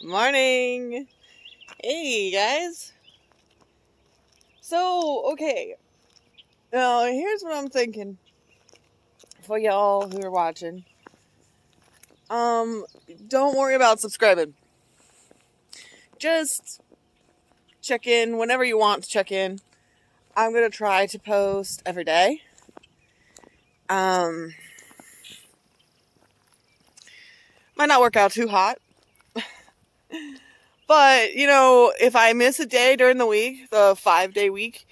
Morning. Hey, guys. So, okay. Now, here's what I'm thinking for y'all who are watching. Don't worry about subscribing. Just check in whenever you want to check in. I'm going to try to post every day. Might not work out too hot. But, if I miss a day during the week, the 5-day week,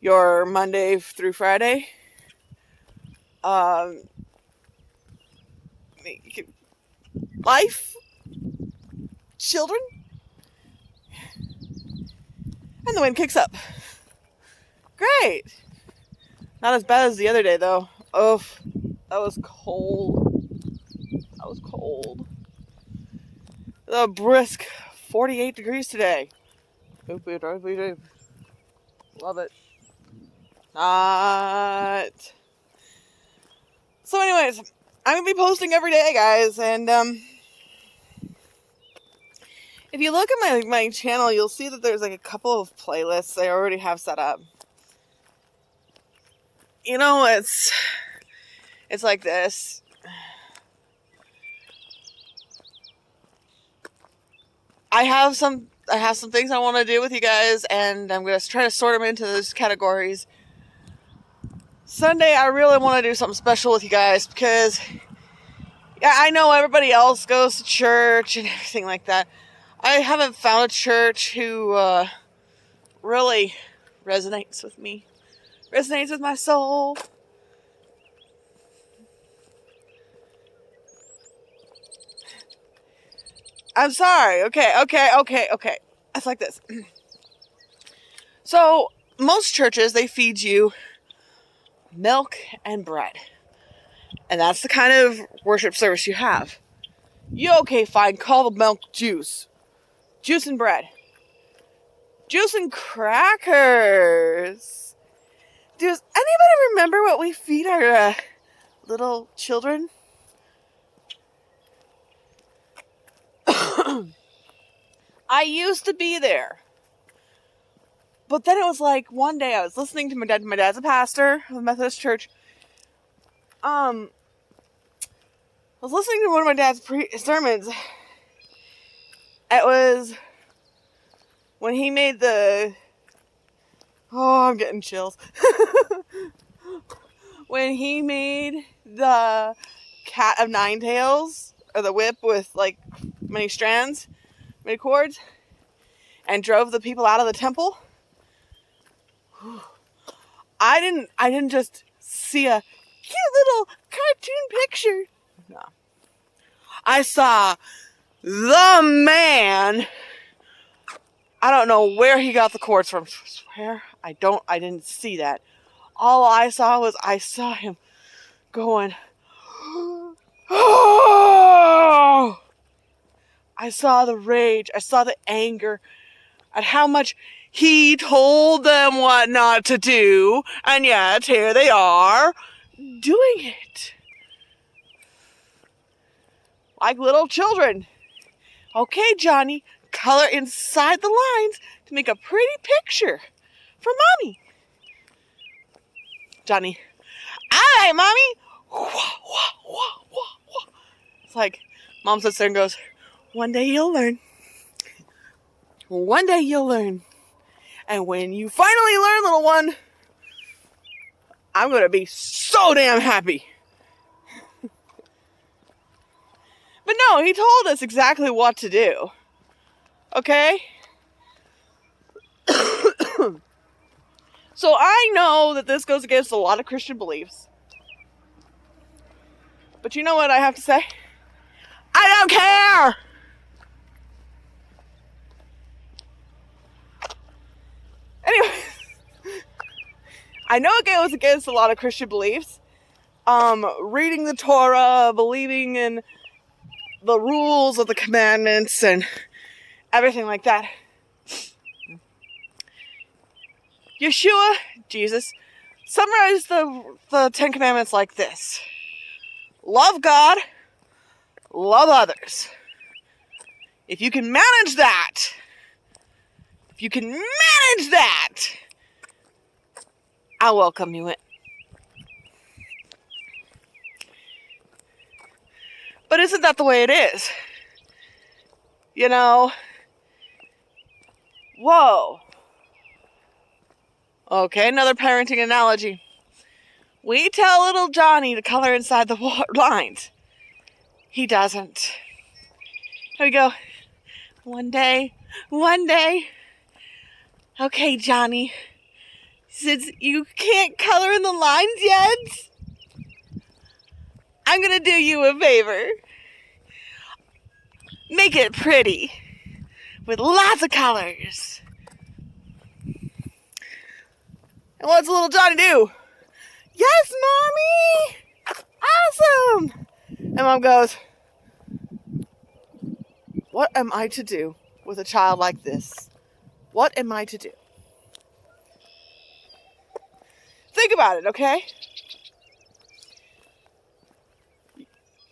your Monday through Friday, life, children, and the wind kicks up. Great. Not as bad as the other day, though. Oh, that was cold. A brisk 48 degrees today. Love it. Not. So anyways, I'm going to be posting every day, guys. And if you look at my channel, you'll see that there's like a couple of playlists I already have set up. It's like this. I have some things I want to do with you guys, and I'm going to try to sort them into those categories. Sunday, I really want to do something special with you guys because, I know everybody else goes to church and everything like that. I haven't found a church who really resonates with me, resonates with my soul. I'm sorry. Okay. It's like this. So, most churches, they feed you milk and bread. And that's the kind of worship service you have. Fine, call the milk juice. Juice and bread. Juice and crackers. Does anybody remember what we feed our little children? I used to be there. But then it was like one day I was listening to my dad. My dad's a pastor of a Methodist church. I was listening to one of my dad's sermons. It was when he made I'm getting chills. When he made the cat of nine tails, or the whip with like many strands, many cords, and drove the people out of the temple. I didn't just see a cute little cartoon picture. No. I saw the man. I don't know where he got the cords from. I swear, I didn't see that. All I saw him going, oh! I saw the rage. I saw the anger at how much he told them what not to do, and yet here they are doing it. Like little children. Okay, Johnny, color inside the lines to make a pretty picture for Mommy. Johnny, all right, Mommy. It's like, Mom sits there and goes, one day you'll learn. One day you'll learn. And when you finally learn, little one, I'm going to be so damn happy. But no, he told us exactly what to do. Okay? So I know that this goes against a lot of Christian beliefs. But you know what I have to say? I don't care! Anyway, I know it goes against a lot of Christian beliefs. Reading the Torah, believing in the rules of the commandments and everything like that. Yeshua, Jesus, summarized the Ten Commandments like this. Love God, love others. If you can manage that, I'll welcome you in. But isn't that the way it is? You know, whoa. Okay, another parenting analogy. We tell little Johnny to color inside the lines. He doesn't. Here we go. One day. Okay, Johnny. Since you can't color in the lines yet, I'm gonna do you a favor. Make it pretty. With lots of colors. And what's little Johnny do? Yes, Mommy! Awesome! And Mom goes, what am I to do with a child like this? What am I to do? Think about it, okay?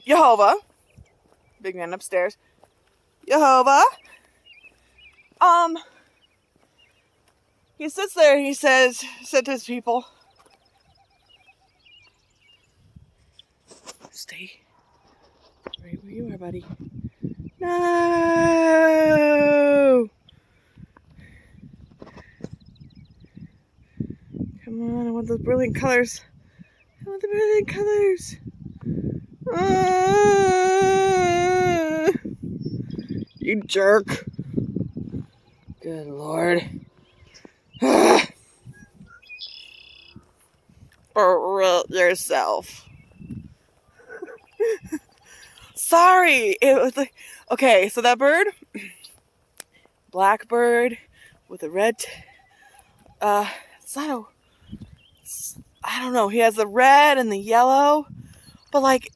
Jehovah, big man upstairs. Jehovah, he sits there, he said to his people, stay right where you are, buddy. No! Come on, I want those brilliant colors. You jerk. Good Lord. Or yourself. Sorry. It was like, okay, so that bird, black bird with a red, it's not a, I don't know, he has the red and the yellow, but like,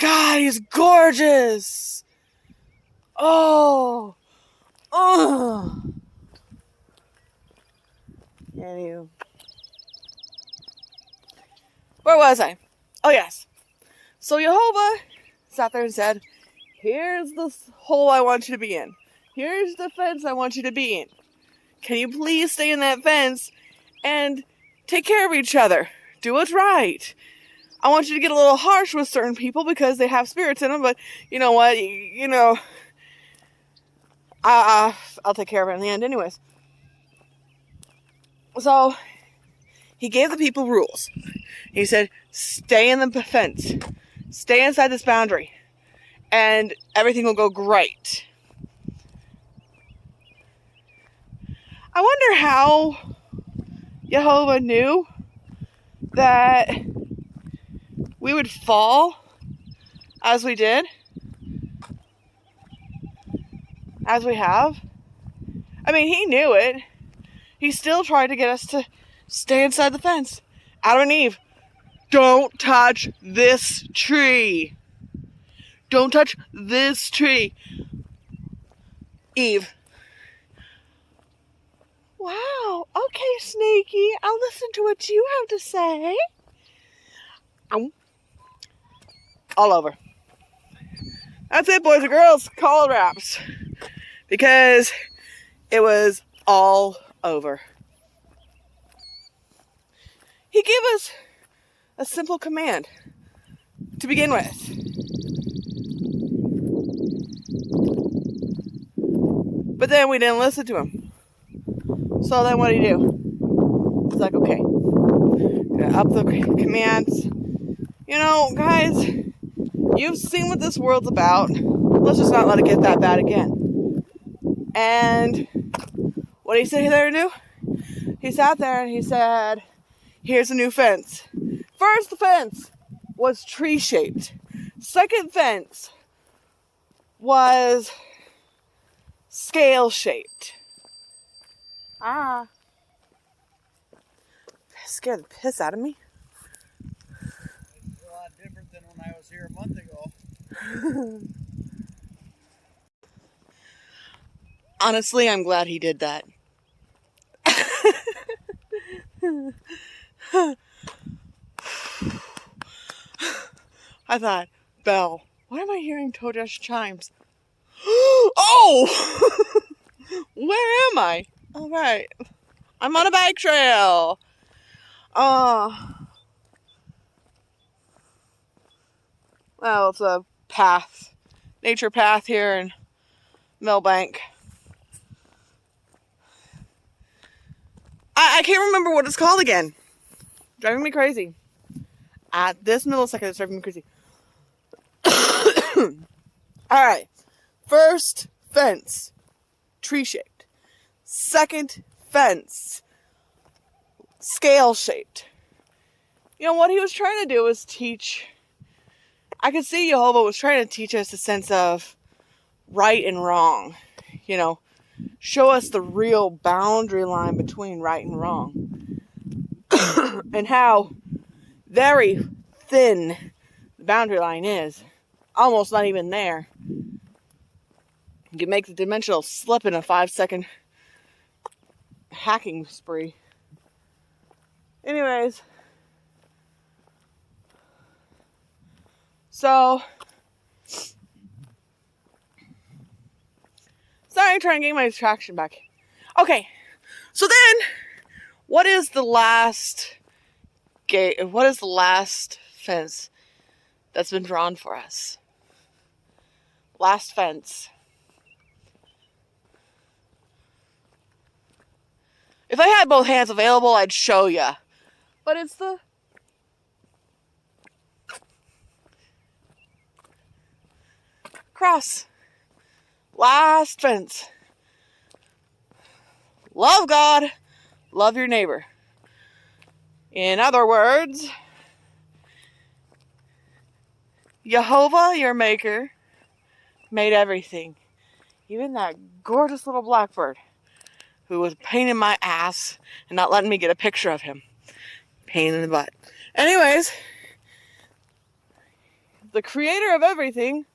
God, he's gorgeous. Oh. Anywho. Where was I? Oh, yes. So Jehovah sat there and said, here's the hole I want you to be in. Here's the fence I want you to be in. Can you please stay in that fence and take care of each other? Do what's right. I want you to get a little harsh with certain people because they have spirits in them, but you know what? I'll take care of it in the end anyways. So he gave the people rules. He said, stay in the fence. Stay inside this boundary. And everything will go great. I wonder how Jehovah knew that we would fall as we did. As we have. I mean, he knew it. He still tried to get us to stay inside the fence. Adam and Eve, don't touch this tree. Don't touch this tree. Eve. Wow, okay, Snaky. I'll listen to what you have to say. All over. That's it, boys and girls. Call it wraps. Because it was all over. He gave us a simple command to begin with. But then we didn't listen to him. So then what did he do? He's like, okay, up the commands. You know, guys, you've seen what this world's about. Let's just not let it get that bad again. And what did he say there to do? He sat there and he said, here's a new fence. First fence was tree-shaped. Second fence was scale-shaped. That scared the piss out of me. It's a lot different than when I was here a month ago. Honestly, I'm glad he did that. I thought, Belle, why am I hearing Todesh chimes? Oh! Where am I? All right. I'm on a bike trail. Well, it's a path, nature path here in Millbank. I can't remember what it's called again. Driving me crazy. At this millisecond, it's driving me crazy. All right. First fence, tree shaped. Second fence, scale shaped. You know what he was trying to do was teach. I could see Jehovah was trying to teach us a sense of right and wrong. You know, show us the real boundary line between right and wrong. And how very thin the boundary line is. Almost not even there. You can make the dimensional slip in a 5-second hacking spree. Anyways. So. Sorry, I'm trying to get my traction back. Okay. So then, what is the last gate? What is the last fence that's been drawn for us? Last fence. If I had both hands available, I'd show you. But it's the cross. Last fence. Love God, love your neighbor. In other words, Jehovah, your maker, made everything. Even that gorgeous little blackbird who was a pain in my ass and not letting me get a picture of him. Pain in the butt. Anyways, the creator of everything,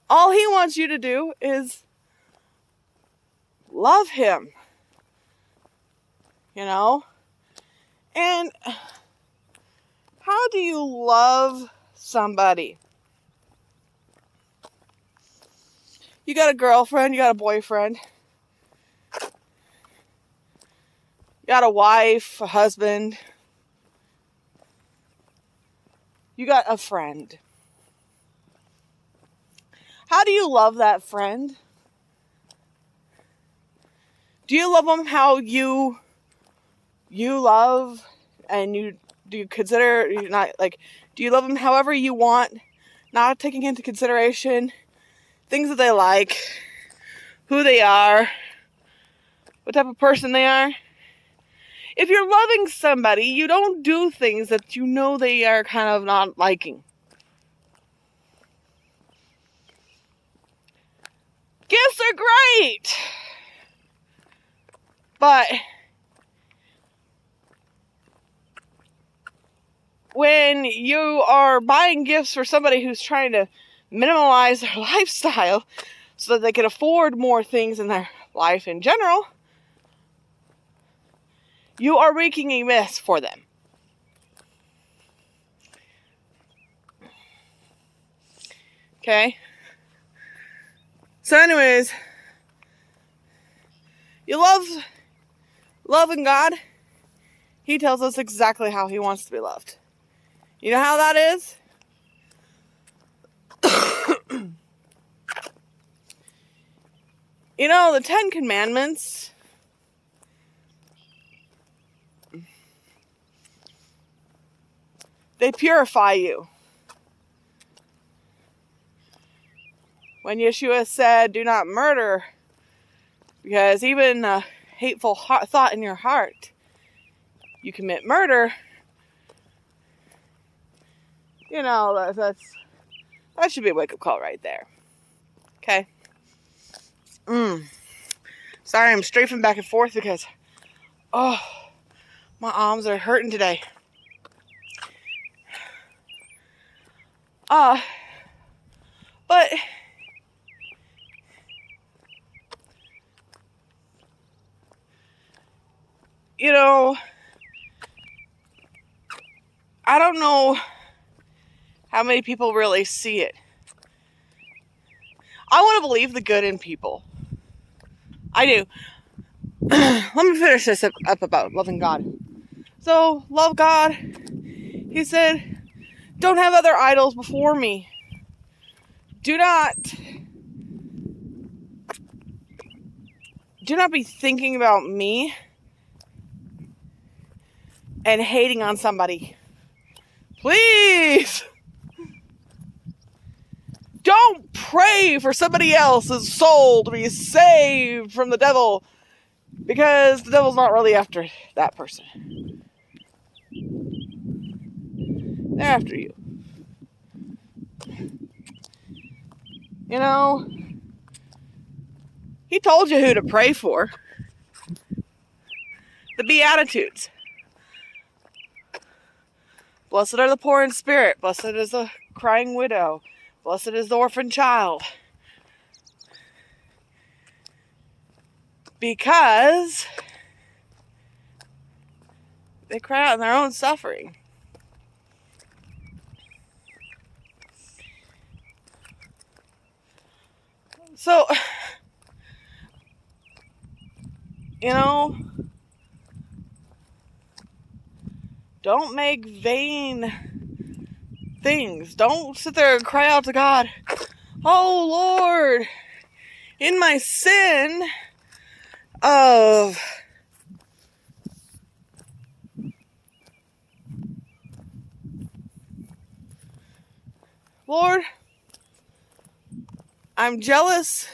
all he wants you to do is love him. You know? And how do you love somebody? You got a girlfriend, you got a boyfriend, you got a wife, a husband, you got a friend. How do you love that friend? Do you love them how you love, and do you consider, you're not like, do you love them however you want, not taking into consideration things that they like, who they are, what type of person they are? If you're loving somebody, you don't do things that you know they are kind of not liking. Gifts are great, but when you are buying gifts for somebody who's trying to minimize their lifestyle so that they can afford more things in their life in general, you are making a mess for them. Okay? So anyways, you loving God. He tells us exactly how he wants to be loved. You know how that is? You know, the 10 Commandments, they purify you. When Yeshua said, do not murder, because even a hateful thought in your heart, you commit murder, you know, that should be a wake-up call right there. Okay? Sorry, I'm strafing back and forth because, oh, my arms are hurting today. But you know, I don't know how many people really see it. I want to believe the good in people. I do. Let me finish this up about loving God. So, love God. He said, don't have other idols before me. Do not be thinking about me and hating on somebody. Please. Don't pray for somebody else's soul to be saved from the devil, because the devil's not really after that person. They're after you. You know, he told you who to pray for. The Beatitudes. Blessed are the poor in spirit. Blessed is the crying widow. Blessed is the orphan child. Because they cry out in their own suffering. So, you know, don't make vain things. Don't sit there and cry out to God, oh Lord, in my sin of Lord, I'm jealous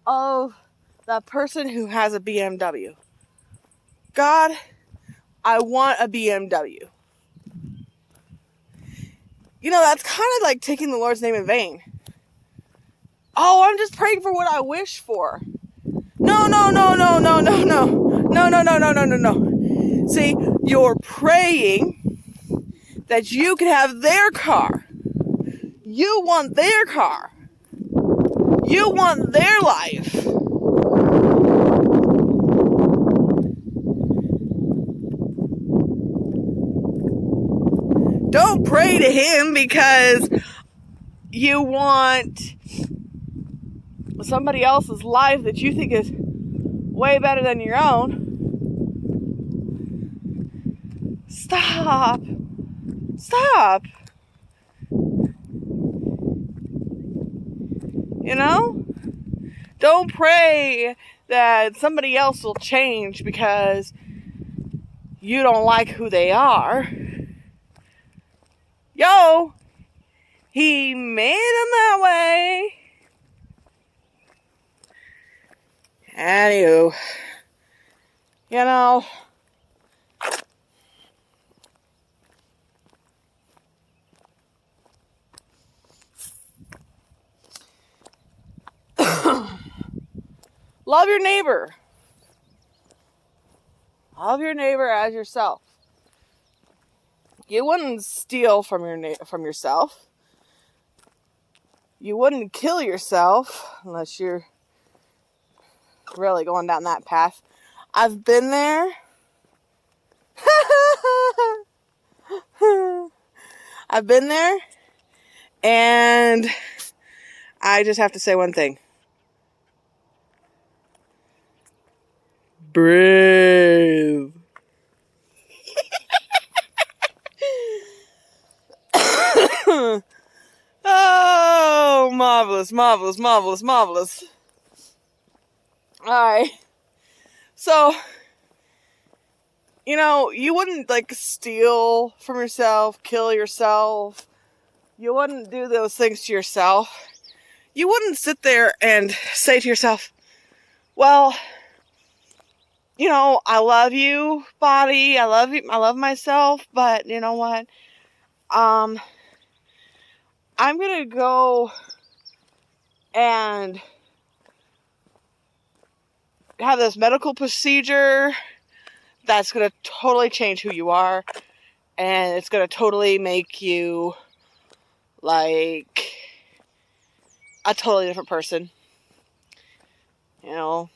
of that person who has a BMW. God, I want a BMW. You know, that's kind of like taking the Lord's name in vain. Oh, I'm just praying for what I wish for. No. See, you're praying that you can have their car. You want their car. You want their life. Don't pray to him because you want somebody else's life that you think is way better than your own. Stop. You know? Don't pray that somebody else will change because you don't like who they are. Yo, he made them that way. Anywho, you know, love your neighbor. Love your neighbor as yourself. You wouldn't steal from yourself. You wouldn't kill yourself unless you're really going down that path. I've been there. I've been there. And I just have to say one thing. Brave. Oh, marvelous. Alright. So, you know, you wouldn't steal from yourself, kill yourself. You wouldn't do those things to yourself. You wouldn't sit there and say to yourself, well, you know, I love you, body. I love myself, but you know what? I'm gonna go and have this medical procedure that's gonna totally change who you are, and it's gonna totally make you like a totally different person. You know.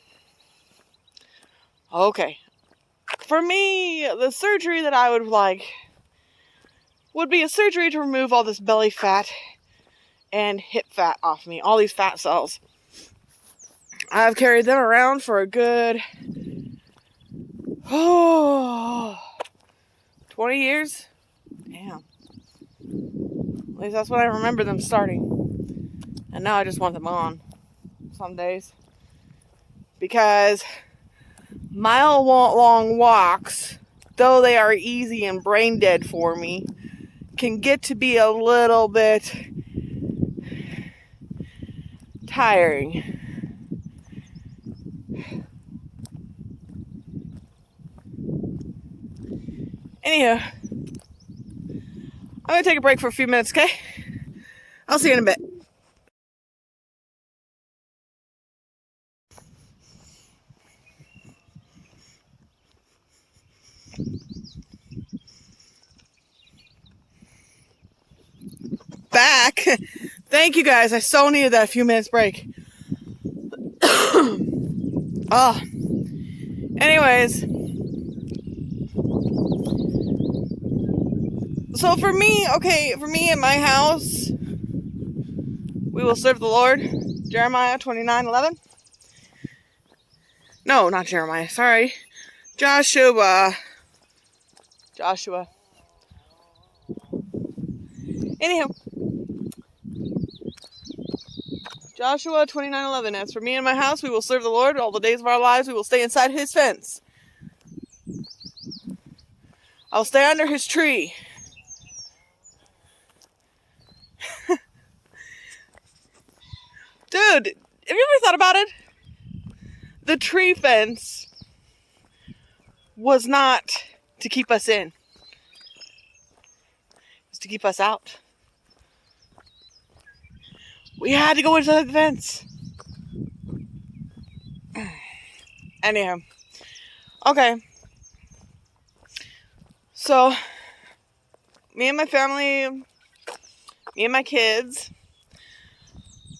Okay. For me, the surgery that I would like would be a surgery to remove all this belly fat and hip fat off me. All these fat cells. I've carried them around for a good 20 years. Damn. At least that's when I remember them starting. And now I just want them on some days. Because mile-long walks, though they are easy and brain dead for me, can get to be a little bit tiring. Anyhow, I'm going to take a break for a few minutes, okay? I'll see you in a bit. Back. Thank you guys. I so needed that few minutes break. Oh. Anyways. So for me in my house, we will serve the Lord. Jeremiah 29:11. No, not Jeremiah. Sorry. Joshua. Anyhow. Joshua 29:11. As for me and my house, we will serve the Lord. All the days of our lives, we will stay inside his fence. I'll stay under his tree. Dude, have you ever thought about it? The tree fence was not to keep us in. It was to keep us out. We had to go into the fence. Anyhow. Okay. So, me and my family, me and my kids,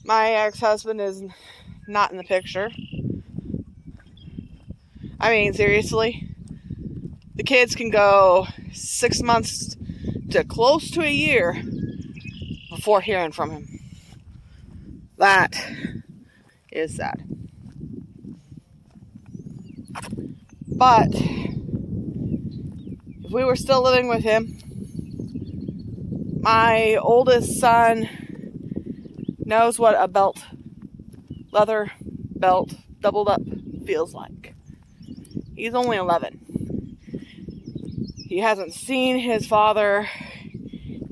my ex-husband is not in the picture. I mean, seriously. The kids can go 6 months to close to a year before hearing from him. That is sad. But if we were still living with him, my oldest son knows what a leather belt, doubled up, feels like. He's only 11. He hasn't seen his father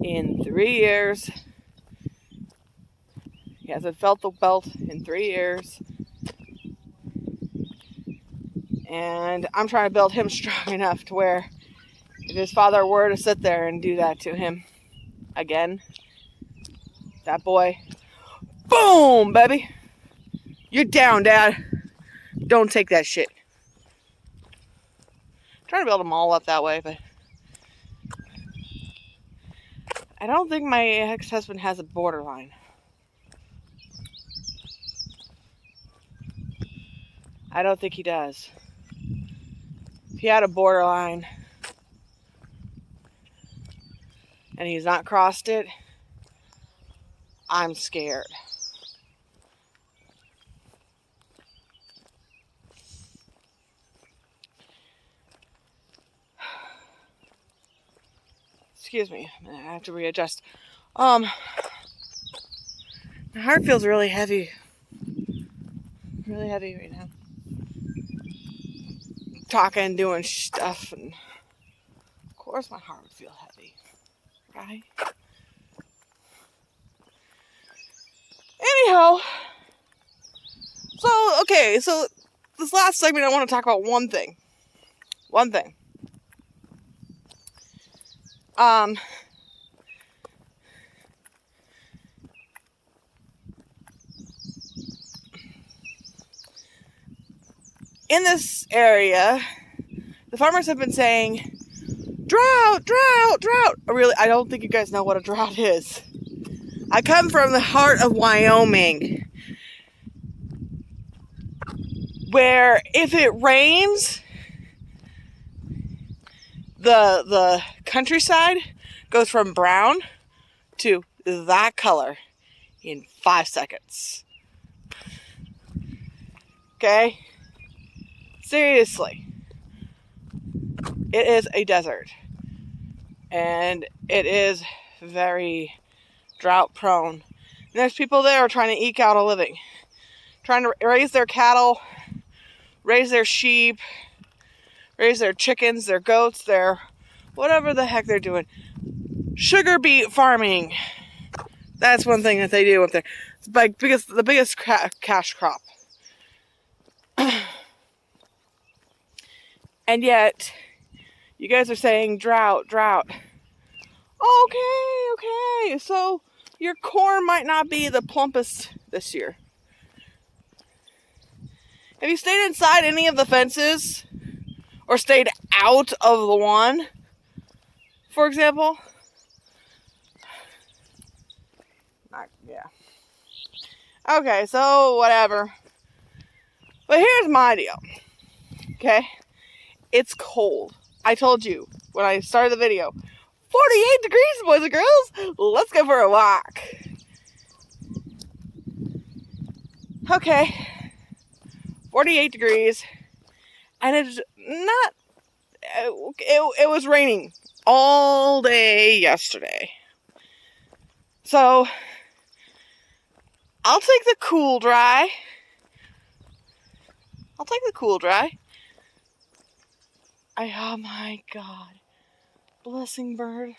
in 3 years. He hasn't felt the belt in 3 years. And I'm trying to build him strong enough to where if his father were to sit there and do that to him again, that boy, boom, baby. You're down, Dad. Don't take that shit. I'm trying to build them all up that way, but I don't think my ex-husband has a borderline. I don't think he does. If he had a borderline and he's not crossed it, I'm scared. Excuse me, I have to readjust. My heart feels really heavy. Really heavy right now. Talking, doing stuff, and of course my heart would feel heavy, right? Anyhow, so this last segment I want to talk about one thing. In this area, the farmers have been saying, drought. Really, I don't think you guys know what a drought is. I come from the heart of Wyoming, where if it rains, the countryside goes from brown to that color in 5 seconds. Okay? Seriously. It is a desert. And it is very drought prone. And there's people there trying to eke out a living. Trying to raise their cattle, raise their sheep, raise their chickens, their goats, their whatever the heck they're doing. Sugar beet farming. That's one thing that they do up there. It's like the biggest cash crop. And yet, you guys are saying drought. Okay. So, your corn might not be the plumpest this year. Have you stayed inside any of the fences? Or stayed out of the one? For example? Yeah. Okay, so whatever. But here's my deal. Okay? It's cold. I told you when I started the video. 48 degrees, boys and girls. Let's go for a walk. Okay. 48 degrees. And it's not... It was raining all day yesterday. So... I'll take the cool dry. Oh my God. Blessing bird,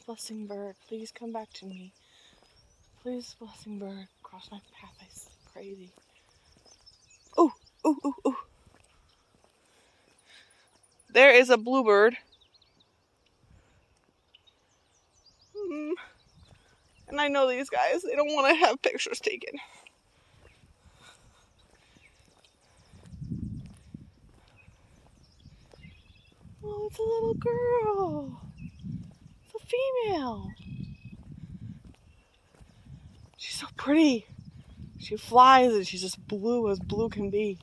please come back to me. Please, blessing bird, cross my path. I pray thee. Ooh. There is a bluebird. And I know these guys, they don't want to have pictures taken. Oh, it's a little girl. It's a female. She's so pretty. She flies and she's just blue as blue can be.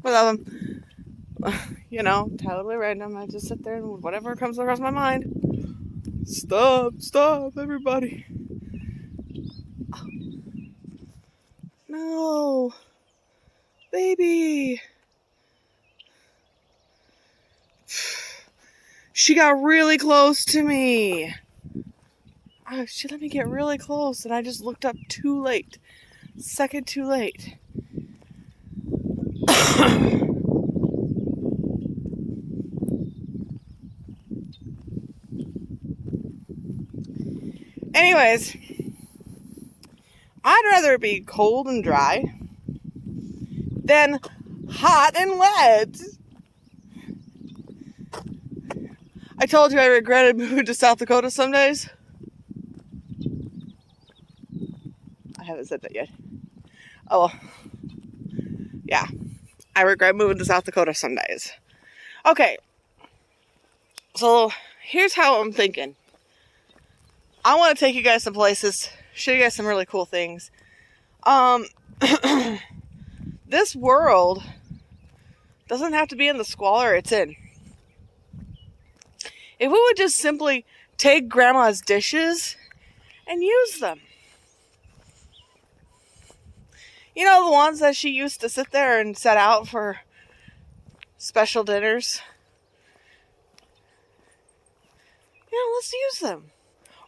I love them. You know, totally random. I just sit there and whatever comes across my mind. Stop, everybody. No. Baby. She got really close to me. Oh, she let me get really close and I just looked up too late. Second too late. Anyways, I'd rather it be cold and dry than hot and wet. I told you I regretted moving to South Dakota some days. I haven't said that yet. Oh, well. Yeah. I regret moving to South Dakota some days. Okay. So, here's how I'm thinking. I want to take you guys some places, show you guys some really cool things. This world doesn't have to be in the squalor it's in. If we would just simply take Grandma's dishes and use them. You know, the ones that she used to sit there and set out for special dinners? You know, let's use them.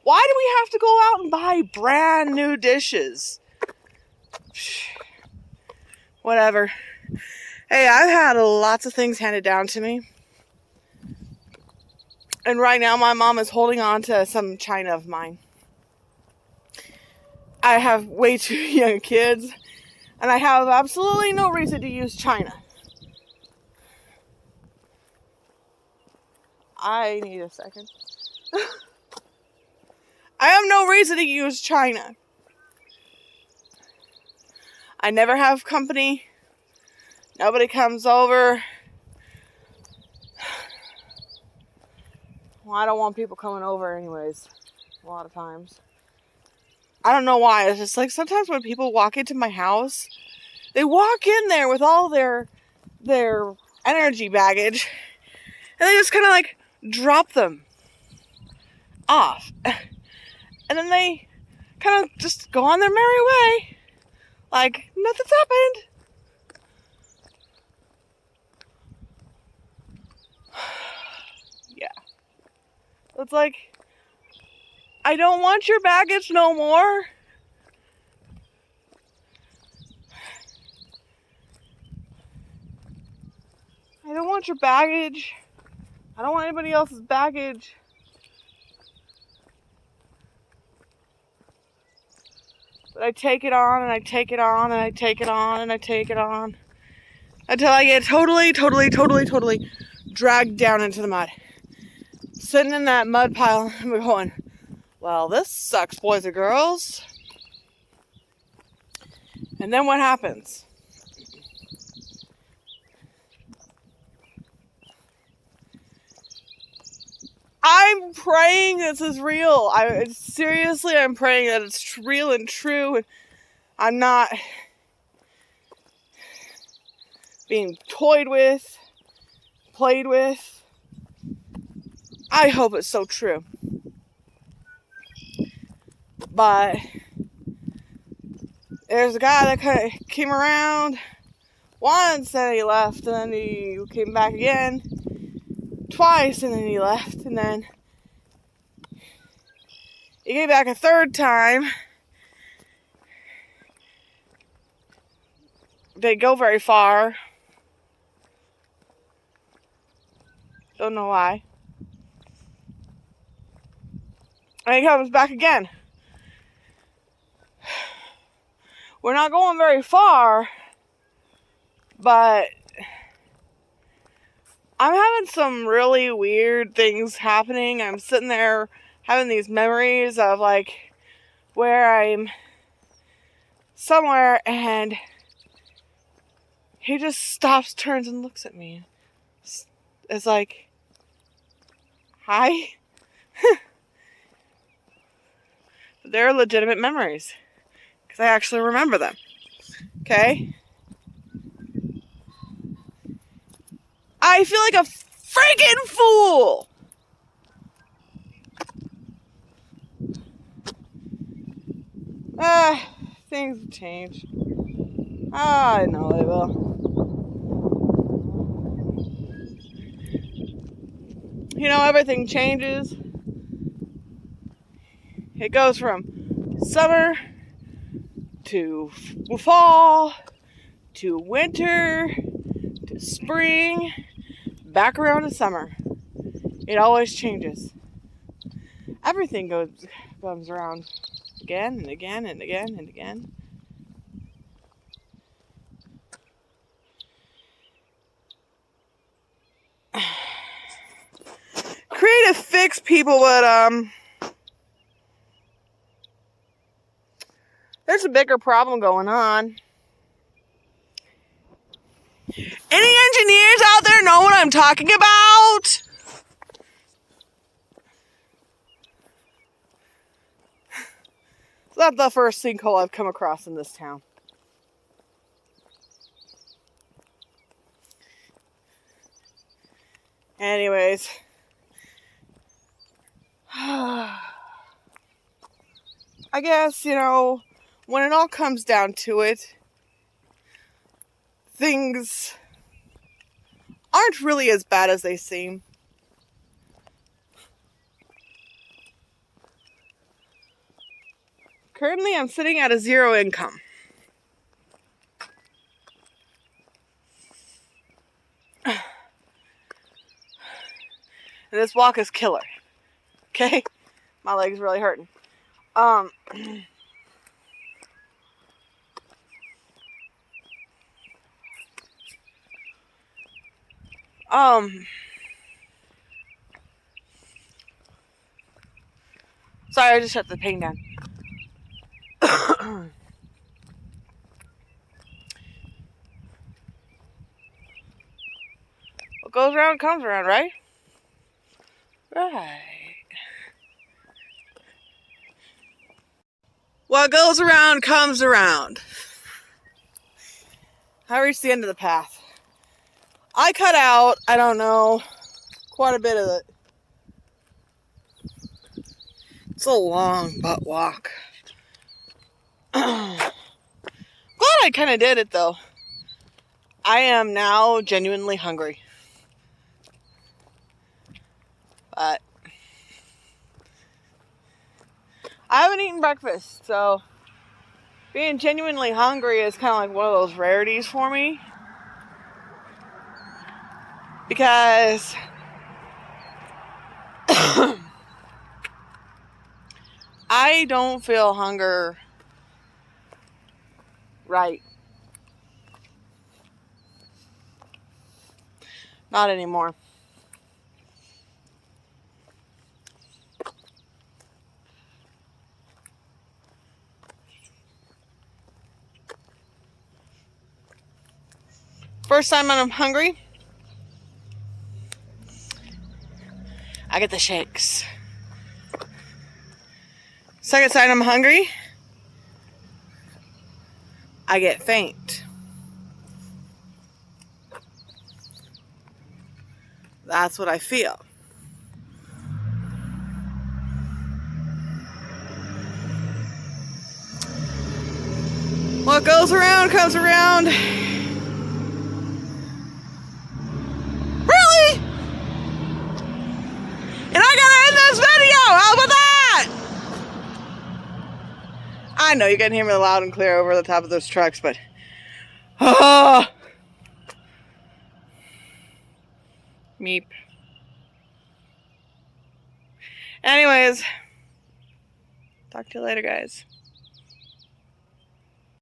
Why do we have to go out and buy brand new dishes? Whatever. Hey, I've had lots of things handed down to me. And right now my mom is holding on to some china of mine. I have way too young kids. And I have absolutely no reason to use china. I need a second. I have no reason to use china. I never have company. Nobody comes over. Well, I don't want people coming over anyways. A lot of times. I don't know why. It's just like sometimes when people walk into my house, they walk in there with all their energy baggage. And they just kind of like drop them off. And then they kind of just go on their merry way. Like nothing's happened. Yeah. It's like, I don't want your baggage no more. I don't want your baggage. I don't want anybody else's baggage. But I take it on and I take it on and I take it on and I take it on until I get totally dragged down into the mud. Sitting in that mud pile and we're going, well, this sucks, boys and girls. And then what happens? I'm praying this is real. Seriously, I'm praying that it's real and true. And I'm not being toyed with, played with. I hope it's so true. But there's a guy that kind of came around once and he left, and then he came back again twice, and then he left, and then he came back a third time. Didn't go very far. Don't know why. And he comes back again. We're not going very far, but I'm having some really weird things happening. I'm sitting there having these memories of like where I'm somewhere and he just stops, turns, and looks at me. It's like, hi? They're legitimate memories because I actually remember them. Okay? I feel like a freaking fool! Things have changed. I know they will. You know, everything changes. It goes from summer to fall to winter to spring, back around to summer. It always changes. Everything comes around again and again and again and again. Creative fix people, but there's a bigger problem going on. Any engineers out there know what I'm talking about? It's not the first sinkhole I've come across in this town. Anyways. I guess, you know, when it all comes down to it, things aren't really as bad as they seem. Currently, I'm sitting at a zero income. And this walk is killer. Okay? My leg's really hurting. Sorry, I just shut the pain down. What goes around comes around, right? Right. What goes around comes around. I reached the end of the path. I cut out, I don't know, quite a bit of it. It's a long butt walk. Glad I kind of did it though. I am now genuinely hungry. But I haven't eaten breakfast, so being genuinely hungry is kind of like one of those rarities for me. Because I don't feel hunger right. Not anymore. First time I'm hungry, I get the shakes. Second time I'm hungry, I get faint. That's what I feel. What goes around comes around. Really? And I gotta end this video. How about that? I know you can hear me loud and clear over the top of those trucks, but meep. Anyways, talk to you later, guys.